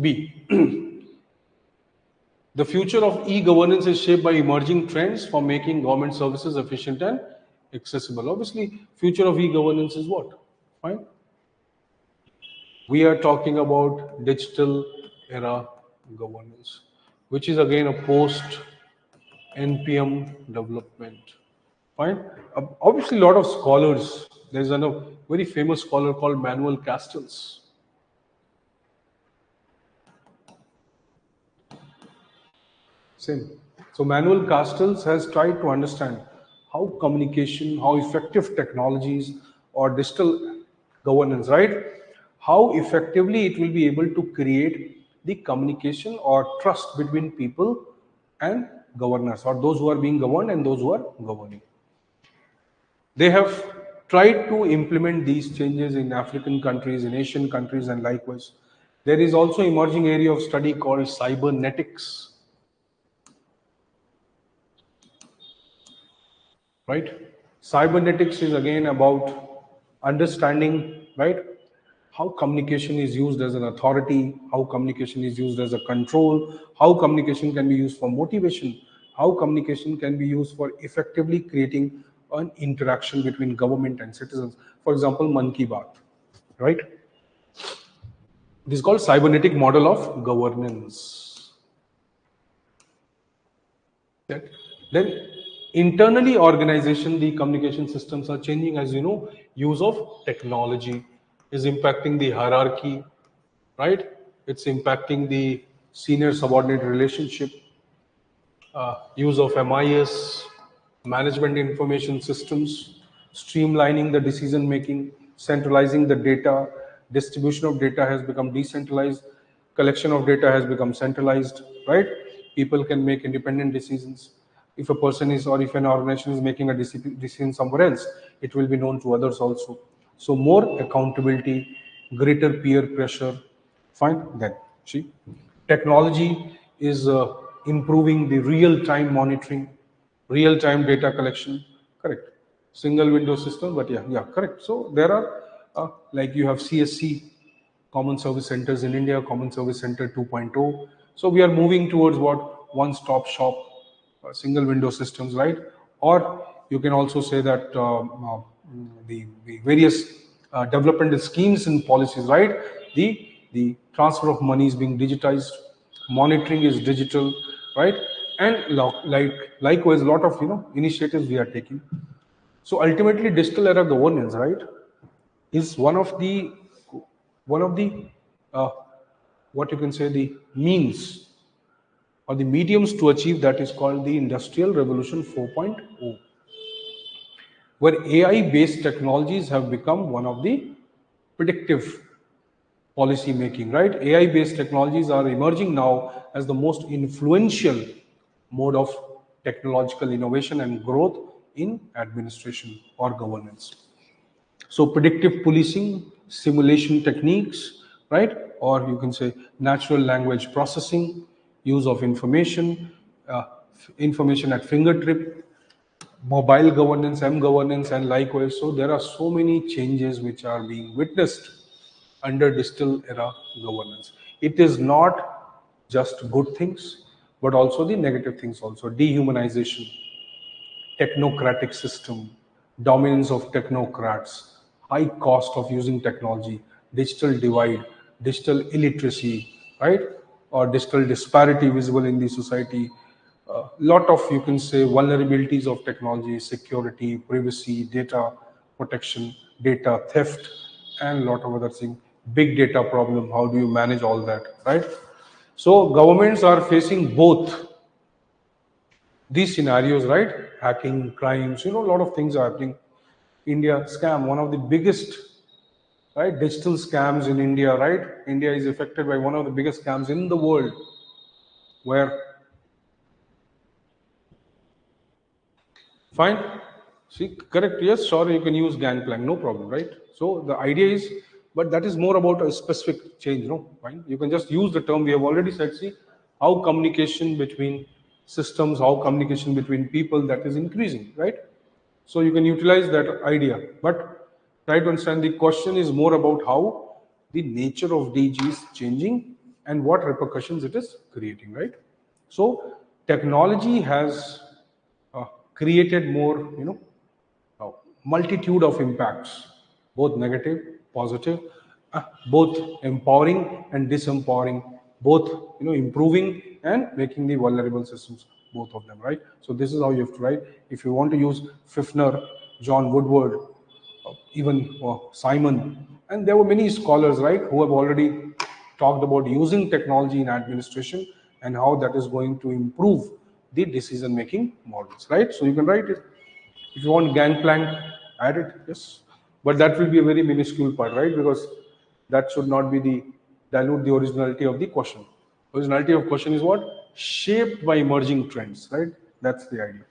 B. The future of e-governance is shaped by emerging trends for making government services efficient and accessible. Obviously, future of e-governance is what? Fine. We are talking about digital era governance, which is again a post NPM development. Fine. Obviously, a lot of scholars. There's a very famous scholar called Manuel Castells. Same. So Manuel Castells has tried to understand how communication, how effective technologies or digital governance, right? How effectively it will be able to create the communication or trust between people and governors, or those who are being governed and those who are governing. They have tried to implement these changes in African countries, in Asian countries, and likewise. There is also emerging area of study called cybernetics. Right? Cybernetics is again about understanding, right, how communication is used as an authority, how communication is used as a control, how communication can be used for motivation, how communication can be used for effectively creating an interaction between government and citizens. For example, Man Ki Baat, right? This is called cybernetic model of governance. Then internally organization, the communication systems are changing, as you know. Use of technology is impacting the hierarchy, right? It's impacting the senior subordinate relationship. Use of MIS, management information systems, streamlining the decision making, centralizing the data. Distribution of data has become decentralized, collection of data has become centralized, right? People can make independent decisions. If a person is, or if an organization is making a decision somewhere else, it will be known to others also. So more accountability, greater peer pressure. Fine. Then see, technology is improving the real-time monitoring, real-time data collection. Correct. Single window system, but yeah, correct. So there are like you have CSC, Common Service Centers in India, Common Service Center 2.0. So we are moving towards what? One-stop shop, single window systems, right? Or you can also say that the various development schemes and policies, right? The transfer of money is being digitized, monitoring is digital, right? And likewise, a lot of initiatives we are taking. So ultimately, digital era governance, right, is one of the what you can say the means or the mediums to achieve that is called the Industrial Revolution 4.0, where AI-based technologies have become one of the predictive policy making, right? AI-based technologies are emerging now as the most influential mode of technological innovation and growth in administration or governance. So predictive policing, simulation techniques, right? Or you can say natural language processing, use of information, information at fingertip, mobile governance, M-governance, and likewise. So there are so many changes which are being witnessed under digital era governance. It is not just good things, but also the negative things also. Dehumanization, technocratic system, dominance of technocrats, high cost of using technology, digital divide, digital illiteracy, right? Or digital disparity visible in the society. Lot of, you can say, vulnerabilities of technology, security, privacy, data protection, data theft, and a lot of other things. Big data problem, how do you manage all that, right? So governments are facing both these scenarios, right? Hacking, crimes, a lot of things are happening. India scam, one of the biggest, right, digital scams in India, right? India is affected by one of the biggest scams in the world, where, fine, see, correct, yes, sure, you can use gangplank, no problem, right? So the idea is, but that is more about a specific change, no? Fine, you can just use the term. We have already said, see, how communication between systems, how communication between people, that is increasing, right? So you can utilize that idea, but try to understand the question is more about how the nature of DG is changing and what repercussions it is creating, right? So technology has created more, multitude of impacts, both negative, positive, both empowering and disempowering, both improving and making the vulnerable systems, both of them, right? So this is how you have to write. If you want to use Fifner, John Woodward, even Simon, and there were many scholars, right, who have already talked about using technology in administration and how that is going to improve the decision-making models, right? So you can write it. If you want Gangplank, add it, yes. But that will be a very minuscule part, right? Because that should not be dilute the originality of the question. Originality of question is what? Shaped by emerging trends, right? That's the idea.